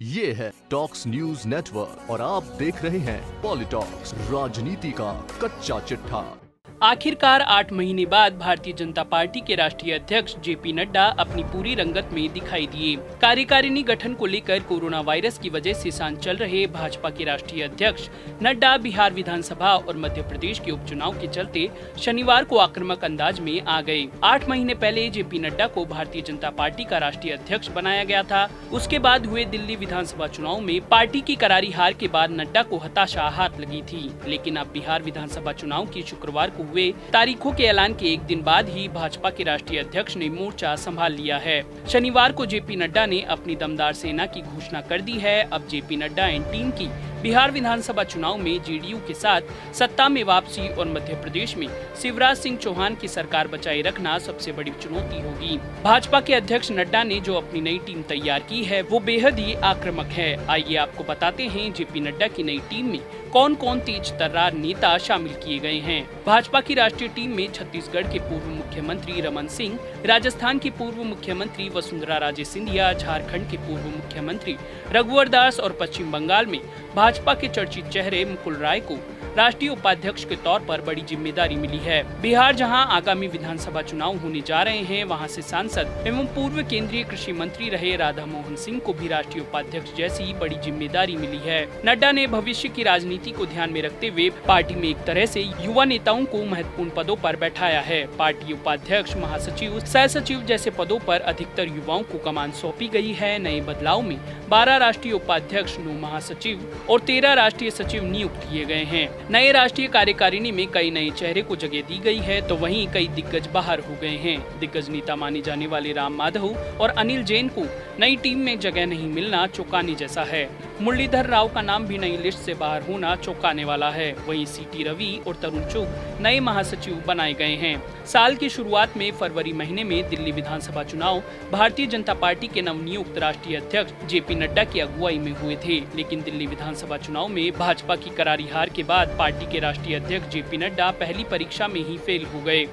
ये है talks news network और आप देख रहे हैं पॉलिटॉक्स, राजनीति का कच्चा चिट्ठा। आखिरकार 8 महीने बाद भारतीय जनता पार्टी के राष्ट्रीय अध्यक्ष जेपी नड्डा अपनी पूरी रंगत में दिखाई दिए। कार्यकारिणी गठन को लेकर कोरोना वायरस की वजह से शांत चल रहे भाजपा के राष्ट्रीय अध्यक्ष नड्डा बिहार विधानसभा और मध्य प्रदेश के उपचुनाव के चलते शनिवार को आक्रामक अंदाज में आ गए। 8 महीने पहले जेपी नड्डा को भारतीय जनता पार्टी का राष्ट्रीय अध्यक्ष बनाया गया था। उसके बाद हुए दिल्ली विधानसभा चुनाव में पार्टी की करारी हार के बाद नड्डा को हताशा हाथ लगी थी, लेकिन अब बिहार विधानसभा चुनाव की शुक्रवार को हुए तारीखों के ऐलान के एक दिन बाद ही भाजपा के राष्ट्रीय अध्यक्ष ने मोर्चा संभाल लिया है। शनिवार को जेपी नड्डा ने अपनी दमदार सेना की घोषणा कर दी है। अब जेपी नड्डा एंड टीम की बिहार विधानसभा चुनाव में जेडीयू के साथ सत्ता में वापसी और मध्य प्रदेश में शिवराज सिंह चौहान की सरकार बचाए रखना सबसे बड़ी चुनौती होगी। भाजपा के अध्यक्ष नड्डा ने जो अपनी नई टीम तैयार की है वो बेहद ही आक्रामक है। आइए आपको बताते हैं जेपी नड्डा की नई टीम में कौन कौन तेज तर्रार नेता शामिल किए गए हैं। भाजपा की राष्ट्रीय टीम में छत्तीसगढ़ के पूर्व मुख्यमंत्री रमन सिंह, राजस्थान के पूर्व मुख्यमंत्री वसुंधरा राजे सिंधिया, झारखंड के पूर्व मुख्यमंत्री रघुवर दास और पश्चिम बंगाल में भाजपा के चर्चित चेहरे मुकुल राय को राष्ट्रीय उपाध्यक्ष के तौर पर बड़ी जिम्मेदारी मिली है। बिहार जहां आगामी विधानसभा चुनाव होने जा रहे हैं, वहां से सांसद एवं पूर्व केंद्रीय कृषि मंत्री रहे राधा मोहन सिंह को भी राष्ट्रीय उपाध्यक्ष जैसी बड़ी जिम्मेदारी मिली है। नड्डा ने भविष्य की राजनीति को ध्यान में रखते हुए पार्टी में एक तरह से युवा नेताओं को महत्वपूर्ण पदों पर बैठाया है। पार्टी उपाध्यक्ष, महासचिव, सह सचिव जैसे पदों पर अधिकतर युवाओं को कमान सौंपी गई है। नए बदलाव में 12 राष्ट्रीय उपाध्यक्ष, 9 महासचिव और 13 राष्ट्रीय सचिव नियुक्त किए गए हैं। नए राष्ट्रीय कार्यकारिणी में कई नए चेहरे को जगह दी गई है, तो वहीं कई दिग्गज बाहर हो गए हैं। दिग्गज नेता माने जाने वाले राम माधव और अनिल जैन को नई टीम में जगह नहीं मिलना चौंकाने जैसा है। मुरलीधर राव का नाम भी नई लिस्ट से बाहर होना चौंकाने वाला है। वहीं सीटी रवि और तरुण चुग नए महासचिव बनाए गए हैं। साल की शुरुआत में फरवरी महीने में दिल्ली विधानसभा चुनाव भारतीय जनता पार्टी के नवनियुक्त राष्ट्रीय अध्यक्ष जेपी नड्डा की अगुवाई में हुए थे, लेकिन दिल्ली विधानसभा चुनाव में भाजपा की करारी हार के बाद पार्टी के राष्ट्रीय अध्यक्ष जेपी नड्डा पहली परीक्षा में ही फेल हो गए।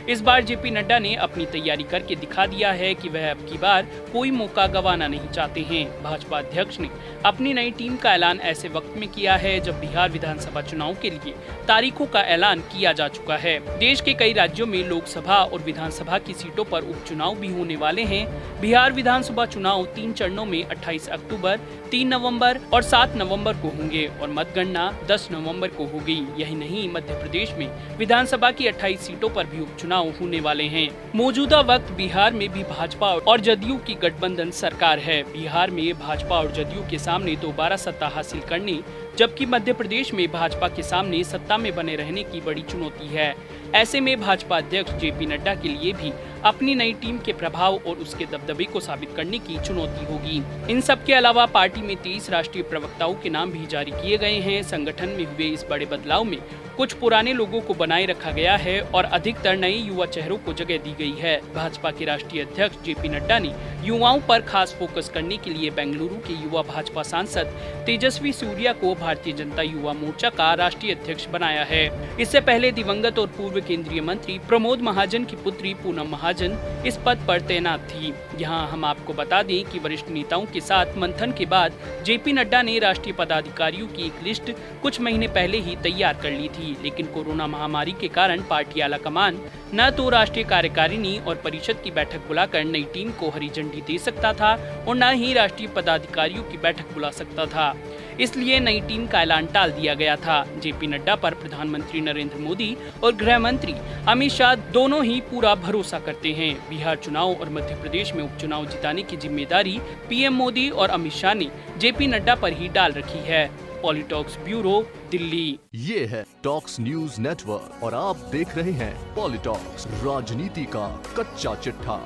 इस बार जेपी नड्डा ने अपनी तैयारी करके दिखा दिया है कि वह अब की बार कोई मौका गंवाना नहीं चाहते हैं। भाजपा अध्यक्ष ने अपनी नई टीम का ऐलान ऐसे वक्त में किया है जब बिहार विधानसभा चुनाव के लिए तारीखों का ऐलान किया जा चुका है। देश के कई राज्यों में लोकसभा और विधानसभा की सीटों पर उपचुनाव भी होने वाले हैं। बिहार विधानसभा चुनाव 3 चरणों में 28 अक्टूबर, 3 नवंबर और 7 नवंबर को होंगे और मतगणना 10 नवंबर को होगी। यही नहीं, मध्य प्रदेश में विधानसभा की 28 सीटों पर भी उपचुनाव होने वाले हैं। मौजूदा वक्त बिहार में भी भाजपा और जदयू की गठबंधन सरकार है। बिहार में भाजपा और जदयू के सामने दोबारा सत्ता हासिल करने, जबकि मध्य प्रदेश में भाजपा के सामने सत्ता में बने रहने की बड़ी चुनौती है। ऐसे में भाजपा अध्यक्ष जेपी नड्डा के लिए भी अपनी नई टीम के प्रभाव और उसके दबदबे को साबित करने की चुनौती होगी। इन सब के अलावा पार्टी में 30 राष्ट्रीय प्रवक्ताओं के नाम भी जारी किए गए हैं। संगठन में हुए इस बड़े बदलाव में कुछ पुराने लोगों को बनाए रखा गया है और अधिकतर नए युवा चेहरों को जगह दी गई है। भाजपा के राष्ट्रीय अध्यक्ष जेपी नड्डा ने युवाओं पर खास फोकस करने के लिए बेंगलुरु के युवा भाजपा सांसद तेजस्वी सूर्या को भारतीय जनता युवा मोर्चा का राष्ट्रीय अध्यक्ष बनाया है। इससे पहले दिवंगत और पूर्व केंद्रीय मंत्री प्रमोद महाजन की पुत्री पूनम महाजन इस पद पर तैनात थी। यहाँ हम आपको बता दें कि वरिष्ठ नेताओं के साथ मंथन के बाद जेपी नड्डा ने राष्ट्रीय पदाधिकारियों की एक लिस्ट कुछ महीने पहले ही तैयार कर ली थी, लेकिन कोरोना महामारी के कारण पार्टी आलाकमान न तो राष्ट्रीय कार्यकारिणी और परिषद की बैठक बुलाकर नई टीम को हरी झंडी दे सकता था और न ही राष्ट्रीय पदाधिकारियों की बैठक बुला सकता था। इसलिए नई टीम का ऐलान टाल दिया गया था। जेपी नड्डा पर प्रधानमंत्री नरेंद्र मोदी और गृह मंत्री अमित शाह दोनों ही पूरा भरोसा करते हैं। बिहार चुनाव और मध्य प्रदेश में उपचुनाव जिताने की जिम्मेदारी पीएम मोदी और अमित शाह ने जेपी नड्डा पर ही डाल रखी है। पॉलिटॉक्स ब्यूरो, दिल्ली। ये है टॉक्स न्यूज नेटवर्क और आप देख रहे हैं पॉलिटॉक्स, राजनीति का कच्चा चिट्ठा।